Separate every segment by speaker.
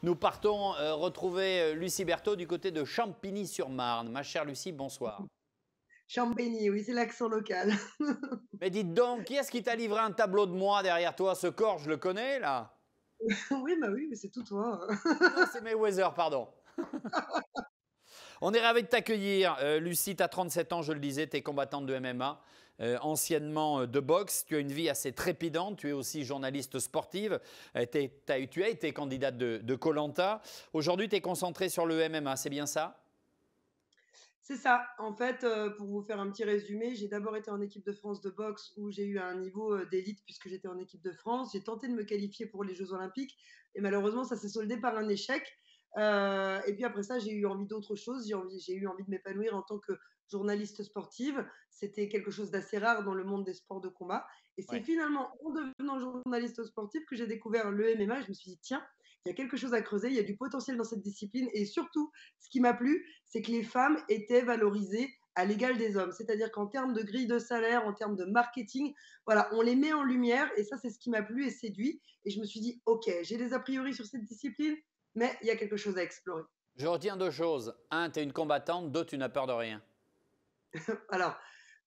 Speaker 1: Nous partons retrouver Lucie Berthaud du côté de Champigny-sur-Marne. Ma chère Lucie, bonsoir.
Speaker 2: Champigny, oui, c'est l'accent local.
Speaker 1: Mais dites donc, qui est-ce qui t'a livré un tableau de moi derrière toi? Ce corps, je le connais là?
Speaker 2: Oui, bah oui, mais c'est tout toi.
Speaker 1: Ah non, c'est Mayweather, pardon. On est ravis de t'accueillir. Lucie, tu as 37 ans, je le disais, tu es combattante de MMA, anciennement de boxe. Tu as une vie assez trépidante. Tu es aussi journaliste sportive. Tu as été candidate de koh. Aujourd'hui, tu es concentrée sur le MMA, c'est bien ça?
Speaker 2: C'est ça. En fait, pour vous faire un petit résumé, j'ai d'abord été en équipe de France de boxe où j'ai eu un niveau, d'élite puisque j'étais en équipe de France. J'ai tenté de me qualifier pour les Jeux olympiques et malheureusement ça s'est soldé par un échec. Et puis après ça, j'ai eu envie d'autre chose. J'ai eu envie de m'épanouir en tant que journaliste sportive. C'était quelque chose d'assez rare dans le monde des sports de combat et c'est
Speaker 1: Oui.
Speaker 2: finalement en devenant journaliste sportif que j'ai découvert le MMA. Je me suis dit: «Tiens, il y a quelque chose à creuser, il y a du potentiel dans cette discipline» et surtout, ce qui m'a plu, c'est que les femmes étaient valorisées à l'égal des hommes. C'est-à-dire qu'en termes de grille de salaire, en termes de marketing, voilà, on les met en lumière et ça, c'est ce qui m'a plu et séduit. Et je me suis dit, OK, j'ai des a priori sur cette discipline, mais il y a quelque chose à explorer.
Speaker 1: Je retiens deux choses. Un, tu es une combattante. Deux, tu n'as peur de rien.
Speaker 2: Alors,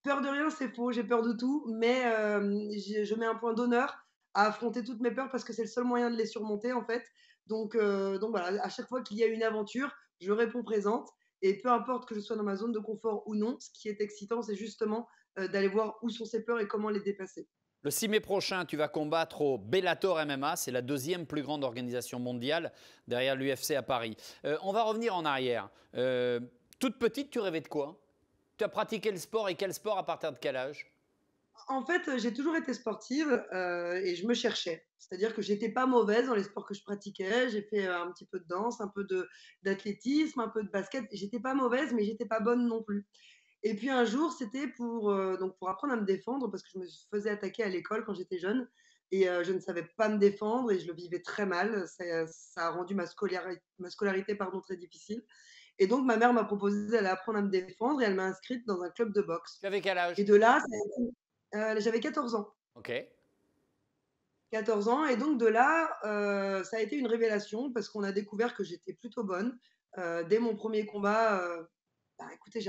Speaker 2: peur de rien, c'est faux, j'ai peur de tout, mais je mets un point d'honneur à affronter toutes mes peurs parce que c'est le seul moyen de les surmonter, en fait. Donc voilà, à chaque fois qu'il y a une aventure, je réponds présente et peu importe que je sois dans ma zone de confort ou non, ce qui est excitant, c'est justement, d'aller voir où sont ces peurs et comment les dépasser.
Speaker 1: Le 6 mai prochain, tu vas combattre au Bellator MMA. C'est la deuxième plus grande organisation mondiale derrière l'UFC à Paris. On va revenir en arrière. Toute petite, tu rêvais de quoi? Tu as pratiqué le sport et quel sport à partir de quel âge?
Speaker 2: En fait, j'ai toujours été sportive, et je me cherchais. C'est-à-dire que j'étais pas mauvaise dans les sports que je pratiquais. J'ai fait, un petit peu de danse, un peu de d'athlétisme, un peu de basket. J'étais pas mauvaise, mais j'étais pas bonne non plus. Et puis un jour, c'était pour apprendre à me défendre parce que je me faisais attaquer à l'école quand j'étais jeune et je ne savais pas me défendre et je le vivais très mal. Ça a rendu ma scolarité, pardon, très difficile et donc ma mère m'a proposé d'aller apprendre à me défendre et elle m'a inscrite dans un club de boxe
Speaker 1: Tu avais quel
Speaker 2: et
Speaker 1: âge?
Speaker 2: de là, j'avais 14 ans.
Speaker 1: Ok.
Speaker 2: 14 ans et donc de là, ça a été une révélation parce qu'on a découvert que j'étais plutôt bonne. Dès mon premier combat, bah, écoutez,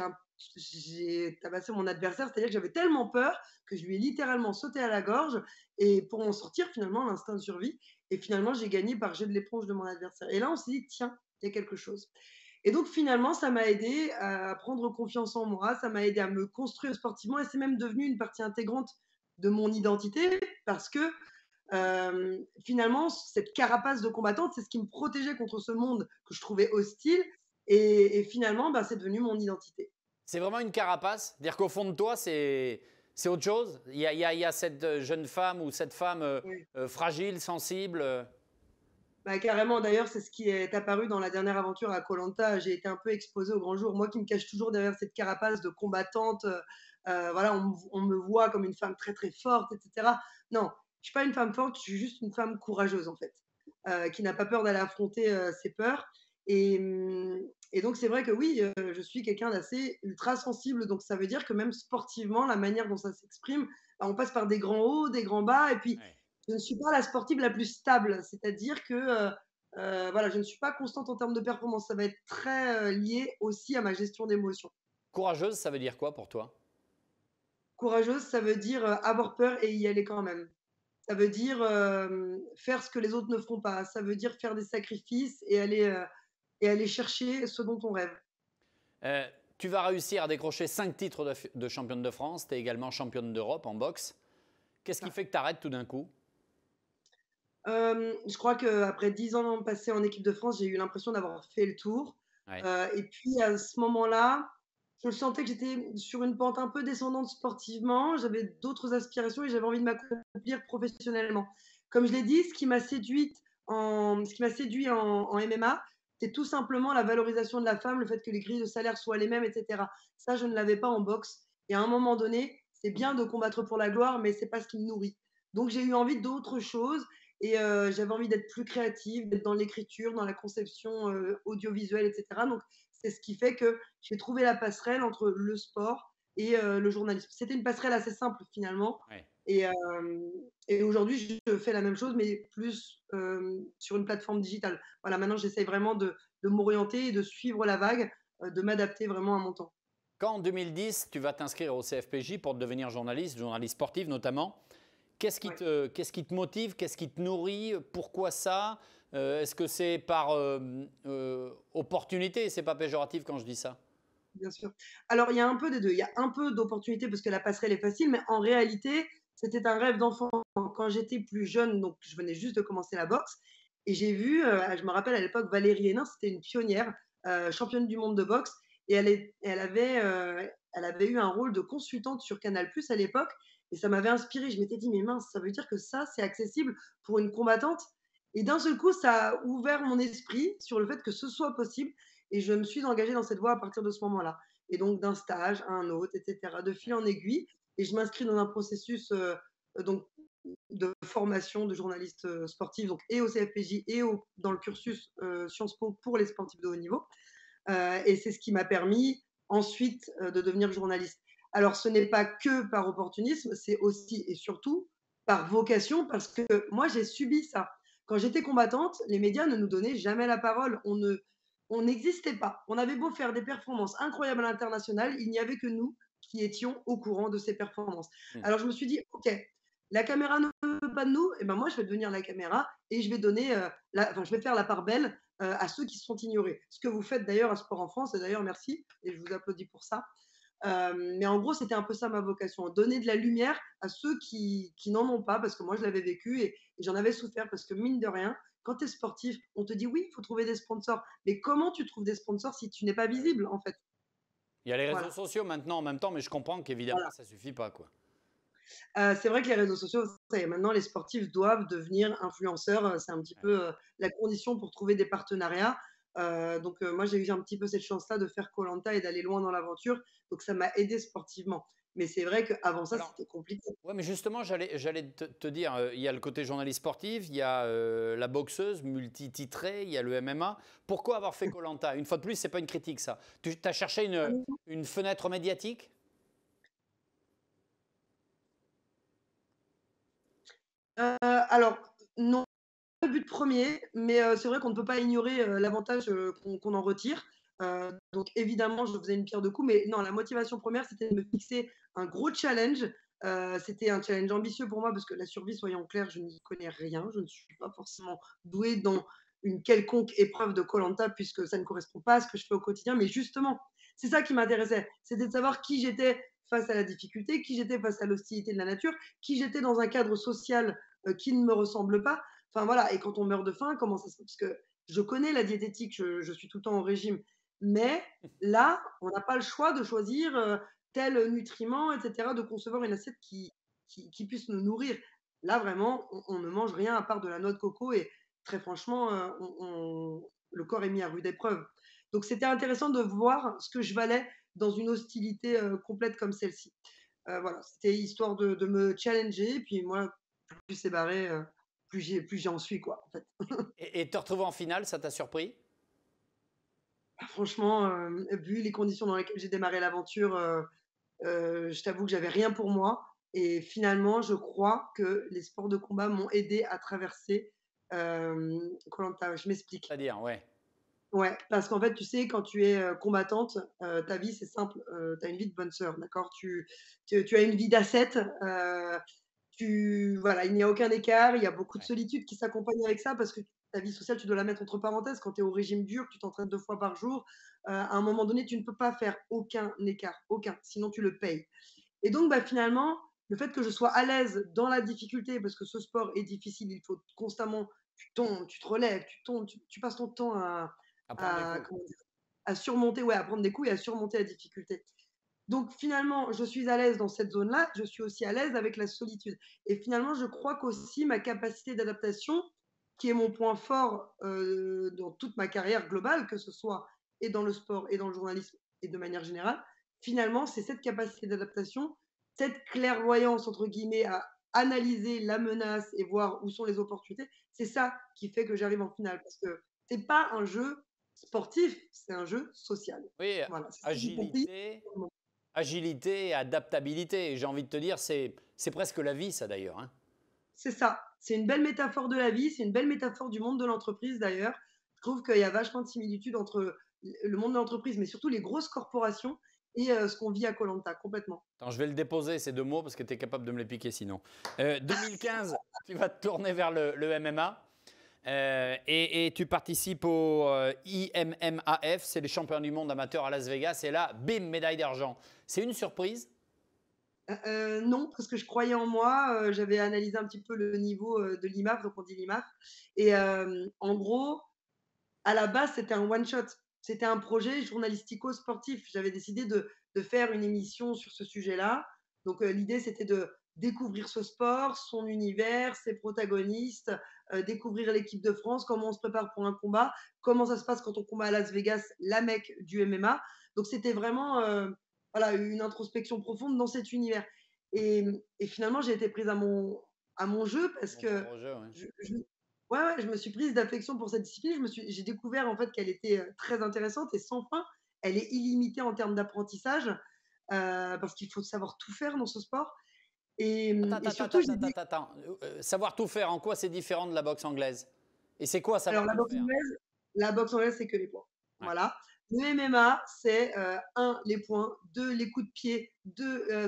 Speaker 2: j'ai tabassé mon adversaire, c'est-à-dire que j'avais tellement peur que je lui ai littéralement sauté à la gorge et pour m'en sortir finalement, l'instinct de survie et finalement j'ai gagné par jet de l'éponge de mon adversaire et là on s'est dit: «Tiens, il y a quelque chose» et donc finalement ça m'a aidé à prendre confiance en moi, ça m'a aidé à me construire sportivement et c'est même devenu une partie intégrante de mon identité parce que finalement, cette carapace de combattante, c'est ce qui me protégeait contre ce monde que je trouvais hostile et finalement, bah, c'est devenu mon identité.
Speaker 1: C'est vraiment une carapace? Dire qu'au fond de toi, c'est autre chose? Il y a cette jeune femme ou cette femme
Speaker 2: Oui.
Speaker 1: fragile, sensible.
Speaker 2: Bah, carrément, d'ailleurs, c'est ce qui est apparu dans la dernière aventure à koh. J'ai été un peu exposée au grand jour. Moi qui me cache toujours derrière cette carapace de combattante, voilà, on me voit comme une femme très, très forte et cetera. Non, je suis pas une femme forte, je suis juste une femme courageuse, en fait, qui n'a pas peur d'aller affronter, ses peurs et donc c'est vrai que oui, je suis quelqu'un d'assez ultra sensible, donc ça veut dire que même sportivement, la manière dont ça s'exprime, bah, on passe par des grands hauts, des grands bas et puis
Speaker 1: Ouais.
Speaker 2: je ne suis pas la sportive la plus stable, c'est-à-dire que, voilà, je ne suis pas constante en termes de performance. Ça va être très, lié aussi à ma gestion d'émotions.
Speaker 1: Courageuse, ça veut dire quoi pour toi?
Speaker 2: Courageuse, ça veut dire, avoir peur et y aller quand même. Ça veut dire, faire ce que les autres ne feront pas. Ça veut dire faire des sacrifices et aller chercher ce dont on rêve.
Speaker 1: Euh, Tu vas réussir à décrocher 5 titres de championne de France. Tu es également championne d'Europe en boxe.
Speaker 2: C'est
Speaker 1: Qu'est-ce qui
Speaker 2: ça.
Speaker 1: fait que tu arrêtes tout d'un coup?
Speaker 2: Je crois qu'après 10 ans passés en équipe de France, j'ai eu l'impression d'avoir fait le tour,
Speaker 1: Ouais.
Speaker 2: et puis à ce moment-là, je sentais que j'étais sur une pente un peu descendante sportivement. J'avais d'autres aspirations et j'avais envie de m'accomplir professionnellement. Comme je l'ai dit, ce qui m'a séduit en MMA, c'est tout simplement la valorisation de la femme, le fait que les grilles de salaire soient les mêmes et cetera. Ça, je ne l'avais pas en boxe et à un moment donné, c'est bien de combattre pour la gloire, mais c'est pas ce qui me nourrit. Donc j'ai eu envie d'autre chose et j'avais envie d'être plus créative, d'être dans l'écriture, dans la conception, audiovisuelle et cetera. Donc c'est ce qui fait que j'ai trouvé la passerelle entre le sport et le journalisme. C'était une passerelle assez simple finalement
Speaker 1: Ouais.
Speaker 2: et hem et aujourd'hui, je fais la même chose, mais plus, sur une plateforme digitale. Voilà, maintenant j'essaye vraiment de m'orienter et de suivre la vague, de m'adapter vraiment à mon temps.
Speaker 1: Quand en 2010, tu vas t'inscrire au CFPJ pour devenir journaliste, journaliste sportif notamment,
Speaker 2: Ouais.
Speaker 1: qu'est-ce qui te motive, qu'est-ce qui te nourrit, pourquoi ça? Est-ce que c'est par opportunité? C'est pas péjoratif quand je dis ça.
Speaker 2: Bien sûr. Alors, il y a un peu des 2. Il y a un peu d'opportunité parce que la passerelle est facile, mais en réalité, c'était un rêve d'enfant. Quand j'étais plus jeune, donc je venais juste de commencer la boxe et j'ai vu, je me rappelle à l'époque Valérie Hénin, c'était une pionnière, championne du monde de boxe et elle avait eu un rôle de consultante sur Canal+ à l'époque et ça m'avait inspirée. Je m'étais dit: «Mais mince, ça veut dire que ça, c'est accessible pour une combattante?» Et d'un seul coup, ça a ouvert mon esprit sur le fait que ce soit possible et je me suis engagée dans cette voie à partir de ce moment-là. Et donc d'un stage à un autre, et cetera, de fil
Speaker 1: Ouais.
Speaker 2: en aiguille. Et je m'inscris dans un processus donc, de formation de journaliste sportif, donc et au CFPJ et dans le cursus Sciences Po pour les sportifs de haut niveau. Et c'est ce qui m'a permis ensuite de devenir journaliste. Alors ce n'est pas que par opportunisme, c'est aussi et surtout par vocation, parce que moi j'ai subi ça. Quand j'étais combattante, les médias ne nous donnaient jamais la parole. On n'existait pas. On avait beau faire des performances incroyables à l'international, il n'y avait que nous qui étions au courant de ces performances.
Speaker 1: Hmm.
Speaker 2: Alors je me suis dit, ok, la caméra ne veut pas de nous, et ben moi je vais devenir la caméra et je vais donner, enfin, je vais faire la part belle à ceux qui sont ignorés. Ce que vous faites d'ailleurs à Sport en France, et d'ailleurs merci, et je vous applaudis pour ça. Mais en gros, c'était un peu ça ma vocation, donner de la lumière à ceux qui n'en ont pas, parce que moi je l'avais vécu et j'en avais souffert, parce que mine de rien, quand tu es sportif, on te dit oui, il faut trouver des sponsors. Mais comment tu trouves des sponsors si tu n'es pas
Speaker 1: Ah oui.
Speaker 2: visible, en fait?
Speaker 1: Il y a les réseaux
Speaker 2: Voilà.
Speaker 1: sociaux maintenant en même temps, mais je comprends qu'évidemment,
Speaker 2: Voilà.
Speaker 1: ça suffit pas, quoi.
Speaker 2: C'est vrai que les réseaux sociaux, ça y est, maintenant les sportifs doivent devenir influenceurs, c'est un petit
Speaker 1: Ouais.
Speaker 2: peu, la condition pour trouver des partenariats. Donc moi j'ai eu un petit peu cette chance-là de faire koh et d'aller loin dans l'aventure, donc ça m'a aidé sportivement. Mais c'est vrai qu'avant ça,
Speaker 1: Alors,
Speaker 2: c'était compliqué.
Speaker 1: ouais, mais justement, j'allais te dire, il y a le côté journaliste sportif, il y a la boxeuse multititrée, il y a le MMA. Pourquoi avoir fait koh? Une fois de plus, c'est pas une critique, ça. Tu as cherché une fenêtre médiatique?
Speaker 2: Alors non, pas le but premier, mais c'est vrai qu'on ne peut pas ignorer, l'avantage, qu'on en retire. Donc évidemment, je faisais une pierre deux coups, mais non, la motivation première, c'était de me fixer un gros challenge. C'était un challenge ambitieux pour moi parce que la survie, soyons clairs, je n'y connais rien. Je ne suis pas forcément douée dans une quelconque épreuve de koh puisque ça ne correspond pas à ce que je fais au quotidien. Mais justement, c'est ça qui m'intéressait. C'était de savoir qui j'étais face à la difficulté, qui j'étais face à l'hostilité de la nature, qui j'étais dans un cadre social, qui ne me ressemble pas. Enfin voilà, et quand on meurt de faim, comment ça se fait? Parce que je connais la diététique, je suis tout le temps au régime, mais là, on n'a pas le choix de choisir tel nutriment, et cetera, de concevoir une assiette qui puisse nous nourrir. Là, vraiment, on ne mange rien à part de la noix de coco et très franchement, le corps est mis à rude épreuve. Donc, c'était intéressant de voir ce que je valais dans une hostilité complète comme celle-ci. Voilà, c'était histoire de me challenger. Puis moi, plus c'est barré, plus j'en suis, quoi, en fait.
Speaker 1: Et te retrouver en finale, ça t'a surpris?
Speaker 2: Franchement, vu les conditions dans lesquelles j'ai démarré l'aventure, je t'avoue que j'avais rien pour moi et finalement, je crois que les sports de combat m'ont aidé à traverser, koh Lanta. Je m'explique.
Speaker 1: C'est-à-dire, ouais.
Speaker 2: Ouais, parce qu'en fait, tu sais, quand tu es, combattante, ta vie, c'est simple, tu as une vie de bonne sœur, d'accord? Tu as une vie d'ascète, voilà, il n'y a aucun écart, il y a beaucoup de
Speaker 1: Ouais.
Speaker 2: solitude qui s'accompagne avec ça parce que ta vie sociale, tu dois la mettre entre parenthèses. Quand tu es au régime dur, tu t'entraînes 2 fois par jour, à un moment donné, tu ne peux pas faire aucun écart, aucun, sinon tu le payes. Et donc, bah, finalement, le fait que je sois à l'aise dans la difficulté, parce que ce sport est difficile, il faut constamment, tu tombes, tu te relèves, tu tombes, tu passes ton temps
Speaker 1: À prendre des coups.
Speaker 2: comment dire, à surmonter, ouais, à prendre des coups et à surmonter la difficulté. Donc finalement, je suis à l'aise dans cette zone-là, je suis aussi à l'aise avec la solitude. Et finalement, je crois qu'aussi ma capacité d'adaptation, qui est mon point fort dans toute ma carrière globale, que ce soit et dans le sport et dans le journalisme et de manière générale, finalement, c'est cette capacité d'adaptation, cette clairvoyance, entre guillemets, à analyser la menace et voir où sont les opportunités, c'est ça qui fait que j'arrive en finale. Parce que c'est pas un jeu sportif, c'est un jeu social.
Speaker 1: Oui,
Speaker 2: Voilà, c'est ça que j'ai compris.
Speaker 1: agilité, Agilité et adaptabilité. Et j'ai envie de te dire, c'est presque la vie, ça d'ailleurs, hein.
Speaker 2: C'est ça. C'est une belle métaphore de la vie, c'est une belle métaphore du monde de l'entreprise d'ailleurs. Je trouve qu'il y a vachement de similitudes entre le monde de l'entreprise, mais surtout les grosses corporations et ce qu'on vit à koh complètement.
Speaker 1: Attends, je vais le déposer, ces deux mots, parce que tu es capable de me les piquer sinon. 2015, tu vas te tourner vers le MMA. Et tu participes au IMMAF, c'est les champions du monde amateurs à Las Vegas. Et là, bim, médaille d'argent. C'est une surprise?
Speaker 2: Non, parce que je croyais en moi, j'avais analysé un petit peu le niveau, de l'IMAF, donc on dit l'IMAF et en gros, à la base, c'était un one shot. C'était un projet journalistico-sportif. J'avais décidé de faire une émission sur ce sujet-là. Donc, l'idée, c'était de découvrir ce sport, son univers, ses protagonistes, découvrir l'équipe de France, comment on se prépare pour un combat, comment ça se passe quand on combat à Las Vegas, la Mecque du MMA. Donc, c'était vraiment voilà, une introspection profonde dans cet univers. Et finalement, j'ai été prise à mon jeu parce
Speaker 1: Mon
Speaker 2: que
Speaker 1: propre jeu, ouais.
Speaker 2: ouais, ouais, je me suis prise d'affection pour cette discipline. J'ai découvert en fait qu'elle était très intéressante et sans fin. Elle est illimitée en termes d'apprentissage parce qu'il faut savoir tout faire dans ce sport.
Speaker 1: Attends,
Speaker 2: Et
Speaker 1: attends,
Speaker 2: surtout,
Speaker 1: attends,
Speaker 2: j'ai
Speaker 1: attends,
Speaker 2: dit,
Speaker 1: attends. Savoir tout faire, en quoi c'est différent de la boxe anglaise? Et c'est quoi
Speaker 2: alors
Speaker 1: savoir tout faire?
Speaker 2: la boxe anglaise, c'est que les points.
Speaker 1: Ouais.
Speaker 2: Voilà. Le MMA, c'est 1, les points, 2, les coups de pied,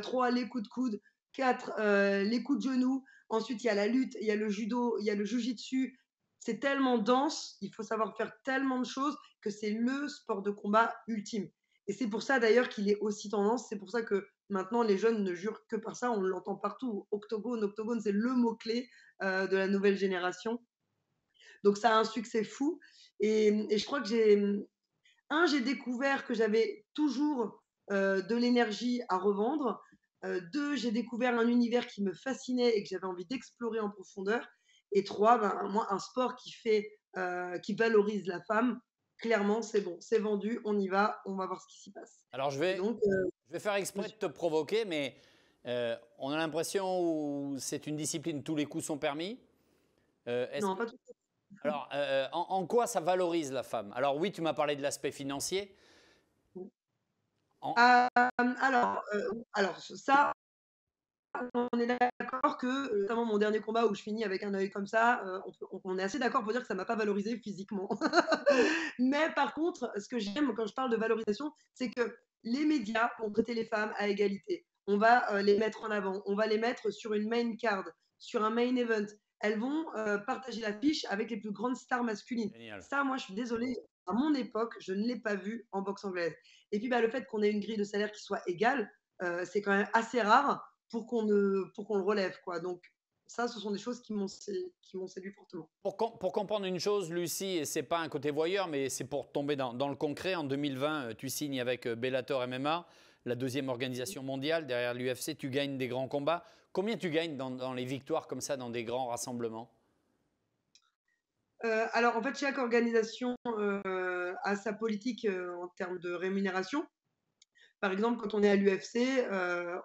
Speaker 2: 3, les coups de coude, 4, les coups de genoux. Ensuite, il y a la lutte, il y a le judo, il y a le jujitsu. C'est tellement dense, il faut savoir faire tellement de choses que c'est le sport de combat ultime. Et c'est pour ça d'ailleurs qu'il est aussi tendance. C'est pour ça que maintenant les jeunes ne jurent que par ça. On l'entend partout. Octogone, octogone, c'est le mot-clé de la nouvelle génération. Donc ça a un succès fou. Et je crois que j'ai découvert que j'avais toujours de l'énergie à revendre. Deux, j'ai découvert un univers qui me fascinait et que j'avais envie d'explorer en profondeur. Et trois, ben, moi, un sport qui valorise la femme. Clairement, c'est bon, c'est vendu, on va voir ce qui s'y passe.
Speaker 1: Alors,
Speaker 2: Et donc,
Speaker 1: je vais faire
Speaker 2: je me
Speaker 1: exprès de
Speaker 2: suis...
Speaker 1: te provoquer, mais on a l'impression que c'est une discipline, tous les coups sont permis. Est-ce
Speaker 2: Non,
Speaker 1: que,
Speaker 2: pas tout.
Speaker 1: alors, en quoi ça valorise la femme? Alors oui, tu m'as parlé de l'aspect financier. En-
Speaker 2: Alors, ça, on est d'accord que, notamment mon dernier combat où je finis avec un œil comme ça, on est assez d'accord pour dire que ça m'a pas valorisé physiquement. Mais par contre, ce que j'aime quand je parle de valorisation, c'est que les médias vont traiter les femmes à égalité. On va les mettre en avant, on va les mettre sur une main card, sur un main event. Elles vont partager l'affiche avec les plus grandes stars masculines.
Speaker 1: Génial.
Speaker 2: Ça, moi, je suis désolée, à mon époque, je ne l'ai pas vu en boxe anglaise. Et puis, bah, le fait qu'on ait une grille de salaire qui soit égale, c'est quand même assez rare pour qu'on le relève, quoi. Donc, ça, ce sont des choses qui m'ont séduit fortement.
Speaker 1: Pour comprendre une chose, Lucie, et ce n'est pas un côté voyeur, mais c'est pour tomber dans le concret. En 2020, tu signes avec Bellator MMA, la deuxième organisation mondiale derrière l'UFC. Tu gagnes des grands combats. Combien tu gagnes dans les victoires comme ça, dans des grands rassemblements?
Speaker 2: Alors, en fait, chaque organisation a sa politique en termes de rémunération. Par exemple, quand on est à l'UFC,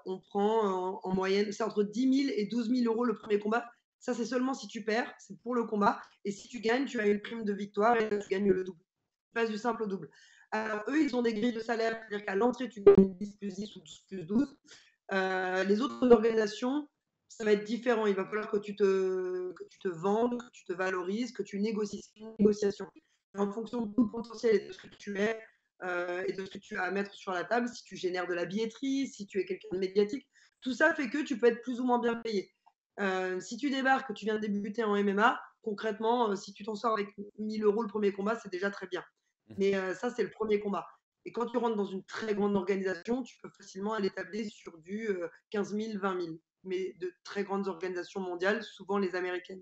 Speaker 2: on prend en moyenne, c'est entre 10 000 et 12 000 euros le premier combat. Ça, c'est seulement si tu perds, c'est pour le combat. Et si tu gagnes, tu as une prime de victoire et tu gagnes le double. Tu passes du simple au double. Alors, eux, ils ont des grilles de salaire, c'est-à-dire qu'à l'entrée, tu gagnes 10 plus 10 ou 12 plus 12. Les autres organisations, ça va être différent. Il va falloir que tu te vendes, que tu te valorises, que tu négocies. C'est une négociation. En fonction de ton potentiel et de ce que tu es et de ce que tu as à mettre sur la table, si tu génères de la billetterie, si tu es quelqu'un de médiatique, tout ça fait que tu peux être plus ou moins bien payé. Si tu débarques, que tu viens de débuter en MMA, concrètement, si tu t'en sors avec 1000 euros le premier combat, c'est déjà très bien. Mais ça, c'est le premier combat. Et quand tu rentres dans une très grande organisation, tu peux facilement aller tabler sur du 15 000, 20 000. Mais de très grandes organisations mondiales, souvent les américaines.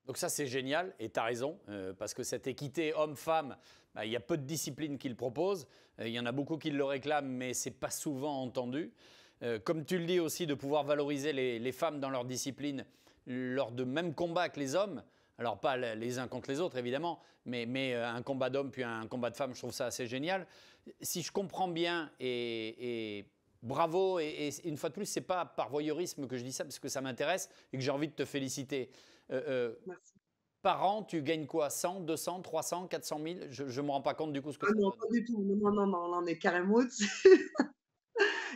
Speaker 1: Donc ça, c'est génial, et tu as raison, parce que cette équité homme-femme, bah, il y a peu de disciplines qui le proposent. Il y en a beaucoup qui le réclament, mais ce n'est pas souvent entendu. Comme tu le dis aussi, de pouvoir valoriser les femmes dans leur discipline lors de même combats que les hommes. Alors pas les uns contre les autres, évidemment, mais un combat d'hommes puis un combat de femmes, je trouve ça assez génial. Si je comprends bien, et bravo, et une fois de plus, ce n'est pas par voyeurisme que je dis ça, parce que ça m'intéresse et que j'ai envie de te féliciter.
Speaker 2: Merci.
Speaker 1: Par an, tu gagnes quoi? 100, 200, 300, 400 000? Je ne me rends pas compte du coup ce que
Speaker 2: Ah
Speaker 1: ça
Speaker 2: non,
Speaker 1: donne.
Speaker 2: pas du tout. Non, non, non, non, on en est carrément au-dessus.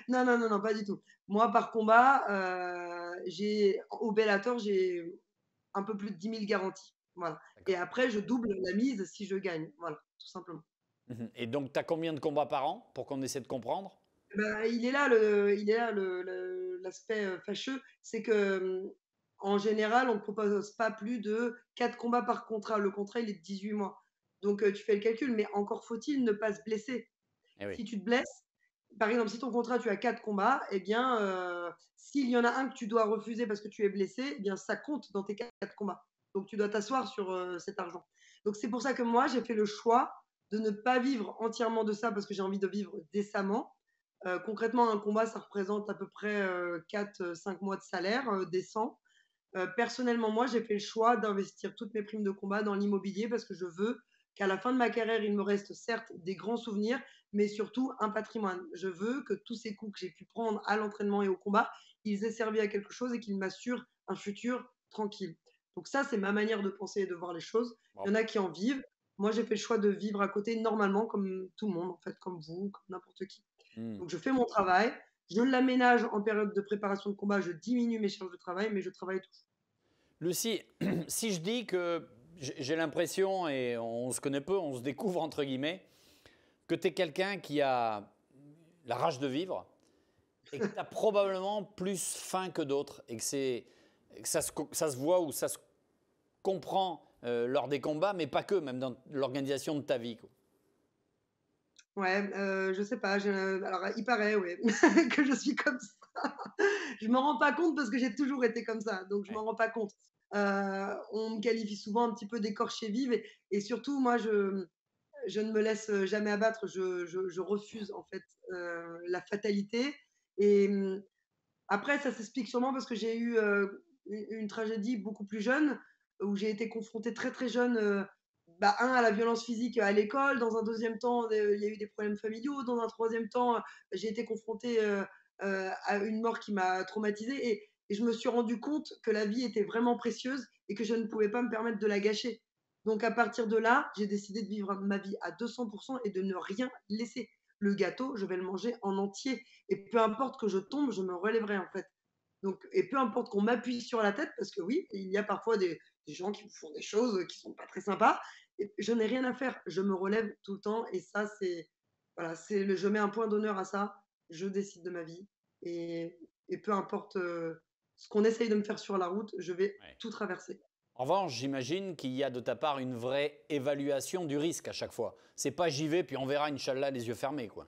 Speaker 2: Non, non, non, non, pas du tout. Moi, par combat, au Bellator, j'ai un peu plus de 10 000 garanties. Voilà. Et
Speaker 1: D'accord.
Speaker 2: après, je double la mise si je gagne. Voilà, tout simplement.
Speaker 1: Mhm. Et donc, tu as combien de combats par an pour qu'on essaie de comprendre?
Speaker 2: Bah, il est là l'aspect fâcheux, c'est que en général, on ne propose pas plus de 4 combats par contrat. Le contrat, il est de 18 mois. Donc, tu fais le calcul, mais encore faut-il ne pas se blesser.
Speaker 1: Eh oui.
Speaker 2: Si tu te blesses, par exemple, si ton contrat, tu as 4 combats, eh bien, s'il y en a un que tu dois refuser parce que tu es blessé, eh bien, ça compte dans tes 4 combats. Donc, tu dois t'asseoir sur cet argent. Donc, c'est pour ça que moi, j'ai fait le choix de ne pas vivre entièrement de ça parce que j'ai envie de vivre décemment. Concrètement, un combat, ça représente à peu près 4-5 mois de salaire décent. Personnellement, moi, j'ai fait le choix d'investir toutes mes primes de combat dans l'immobilier parce que je veux qu'à la fin de ma carrière, il me reste certes des grands souvenirs, mais surtout un patrimoine. Je veux que tous ces coups que j'ai pu prendre à l'entraînement et au combat, ils aient servi à quelque chose et qu'ils m'assurent un futur tranquille. Donc ça, c'est ma manière de penser et de voir les choses. Il y
Speaker 1: Bon.
Speaker 2: en a qui en vivent. Moi, j'ai fait le choix de vivre à côté normalement, comme tout le monde, en fait, comme vous, comme n'importe qui.
Speaker 1: Hmm.
Speaker 2: Donc je fais mon travail, je l'aménage en période de préparation de combat, je diminue mes charges de travail, mais je travaille tout.
Speaker 1: Lucie, si je dis que j'ai l'impression, et on se connaît peu, on se découvre entre guillemets, que tu es quelqu'un qui a la rage de vivre et que tu as probablement plus faim que d'autres et que ça se voit ou ça se comprend lors des combats, mais pas que, même dans l'organisation de ta vie, quoi.
Speaker 2: Ouais, je sais pas, alors il paraît, ouais, que je suis comme ça. Je m'en rends pas compte parce que j'ai toujours été comme ça, donc je
Speaker 1: Ouais.
Speaker 2: m'en rends pas compte. On me qualifie souvent un petit peu d'écorché vive et surtout moi je ne me laisse jamais abattre, je refuse en fait, la fatalité et après ça s'explique sûrement parce que j'ai eu, une tragédie beaucoup plus jeune, où j'ai été confrontée très, très jeune, bah, à la violence physique à l'école, dans un deuxième temps, il y a eu des problèmes familiaux, dans un troisième temps, j'ai été confrontée, à une mort qui m'a traumatisée et je me suis rendu compte que la vie était vraiment précieuse et que je ne pouvais pas me permettre de la gâcher. Donc à partir de là, j'ai décidé de vivre ma vie à 200 et de ne rien laisser. Le gâteau, je vais le manger en entier et peu importe que je tombe, je me relèverai en fait. Donc, et peu importe qu'on m'appuie sur la tête, parce que oui, il y a parfois des gens qui me font des choses qui sont pas très sympas, et je n'ai rien à faire. Je me relève tout le temps, et ça, c'est voilà, je mets un point d'honneur à ça. Je décide de ma vie, et, et peu importe ce qu'on essaye de me faire sur la route, je vais
Speaker 1: Ouais.
Speaker 2: tout traverser.
Speaker 1: En revanche, j'imagine qu'il y a de ta part une vraie évaluation du risque à chaque fois. C'est pas j'y vais puis on verra, Inch'Allah, les yeux fermés, quoi.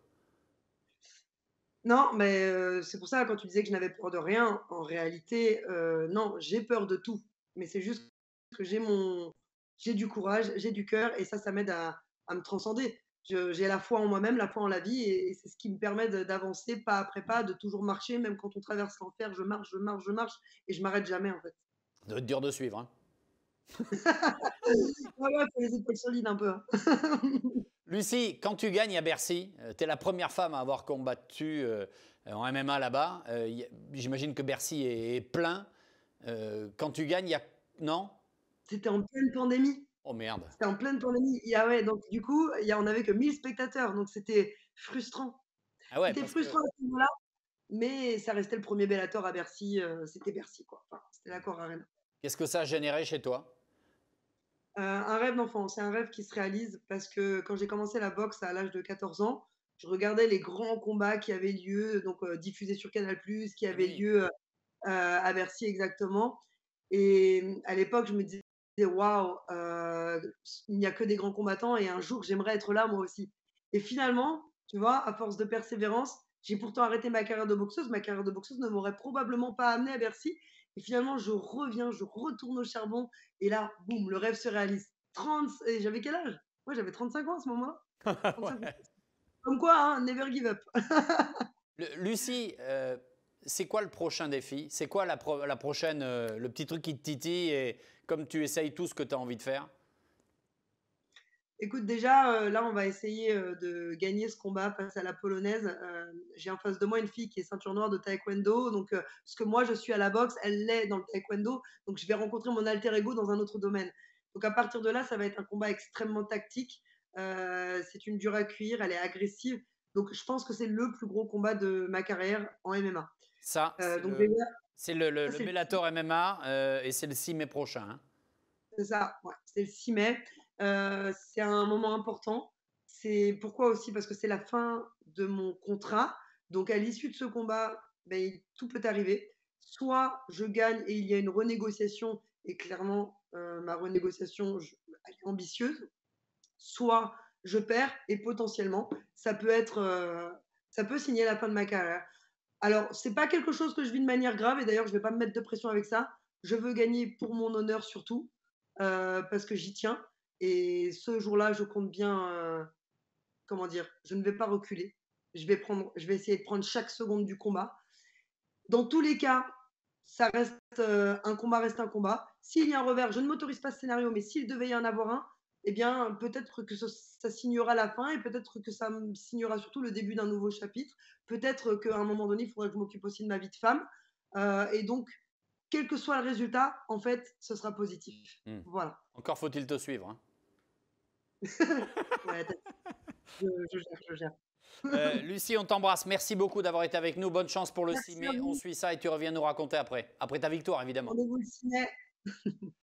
Speaker 2: Non, mais c'est pour ça, quand tu disais que je n'avais peur de rien, en réalité, non, j'ai peur de tout. Mais c'est juste que j'ai du courage, j'ai du cœur et ça m'aide à me transcender. J'ai la foi en moi-même, la foi en la vie et c'est ce qui me permet d'avancer pas après pas, de toujours marcher, même quand on traverse l'enfer, je marche, je marche, je marche et je m'arrête jamais, en fait.
Speaker 1: Ça doit être dur de suivre, hein.
Speaker 2: Ouais, ouais, faut les épaules solides un peu, hein.
Speaker 1: Lucie, quand tu gagnes à Bercy, tu es la première femme à avoir combattu en MMA là-bas. J'imagine que Bercy est plein. Quand tu gagnes, il y a... Non?
Speaker 2: C'était en pleine pandémie.
Speaker 1: Oh merde.
Speaker 2: C'était en pleine pandémie. Ouais, donc du coup, on n'avait que 1000 spectateurs, donc c'était frustrant.
Speaker 1: Ah ouais,
Speaker 2: C'était
Speaker 1: parce que...
Speaker 2: frustrant à ce moment-là, mais ça restait le premier Bellator à Bercy, c'était Bercy, quoi. Enfin, c'était l'Accor Arena.
Speaker 1: Qu'est-ce que ça a généré chez toi?
Speaker 2: Un rêve d'enfant, c'est un rêve qui se réalise parce que quand j'ai commencé la boxe à l'âge de 14 ans, je regardais les grands combats qui avaient lieu, donc diffusés sur Canal+, qui
Speaker 1: Eh
Speaker 2: avaient
Speaker 1: oui.
Speaker 2: lieu, à Bercy exactement et à l'époque, je me disais: «Waouh, il n'y a que des grands combattants et un jour j'aimerais être là moi aussi» et finalement, tu vois, à force de persévérance, j'ai pourtant arrêté ma carrière de boxeuse. Ma carrière de boxeuse ne m'aurait probablement pas amenée à Bercy et finalement je reviens, je retourne au charbon et là, boum, le rêve se réalise. 30 et j'avais quel âge? Ouais, j'avais 35 ans à ce moment-là. 35 ans.
Speaker 1: Ouais.
Speaker 2: Comme quoi, hein, never give up.
Speaker 1: Lucie, c'est quoi le prochain défi? C'est quoi la prochaine, le petit truc qui te titille et comme tu essayes tout ce que tu as envie de faire?
Speaker 2: Écoute, déjà, là, on va essayer, de gagner ce combat face à la polonaise. J'ai en face de moi une fille qui est ceinture noire de taekwondo, donc ce que moi je suis à la boxe, elle l'est dans le taekwondo, donc je vais rencontrer mon alter ego dans un autre domaine. Donc à partir de là, ça va être un combat extrêmement tactique. C'est une dure à cuire, elle est agressive, Donc je pense que c'est le plus gros combat de ma carrière en MMA.
Speaker 1: Ça,
Speaker 2: Donc déjà,
Speaker 1: c'est le,
Speaker 2: ça
Speaker 1: le
Speaker 2: c'est le
Speaker 1: Bellator MMA et c'est le 6 mai prochain, hein.
Speaker 2: C'est ça, ouais, c'est le 6 mai. C'est un moment important. C'est pourquoi aussi? Parce que c'est la fin de mon contrat. Donc à l'issue de ce combat, beh, tout peut arriver. Soit je gagne et il y a une renégociation et clairement, ma renégociation, elle est ambitieuse. Soit je perds et potentiellement, ça peut signer la fin de ma carrière. Alors, c'est pas quelque chose que je vis de manière grave et d'ailleurs, je vais pas me mettre de pression avec ça. Je veux gagner pour mon honneur surtout, parce que j'y tiens et ce jour-là, je compte bien, comment dire? Je ne vais pas reculer. Je vais essayer de prendre chaque seconde du combat. Dans tous les cas, ça reste, un combat reste un combat. S'il y a un revers, je ne m'autorise pas ce scénario, mais s'il devait y en avoir un, eh bien, peut-être que ça signera la fin et peut-être que ça signera surtout le début d'un nouveau chapitre. Peut-être qu'à un moment donné, il faudrait que je m'occupe aussi de ma vie de femme. Et donc, quel que soit le résultat, en fait, ce sera positif.
Speaker 1: Hmm.
Speaker 2: Voilà.
Speaker 1: Encore faut-il te suivre, hein.
Speaker 2: Ouais, je gère, je gère.
Speaker 1: Lucie, on t'embrasse. Merci beaucoup d'avoir été avec nous. Bonne chance pour le 6
Speaker 2: Merci à
Speaker 1: mai. On
Speaker 2: vous.
Speaker 1: suit ça et tu reviens nous raconter après. Après ta victoire, évidemment.
Speaker 2: Rendez-vous le ciné.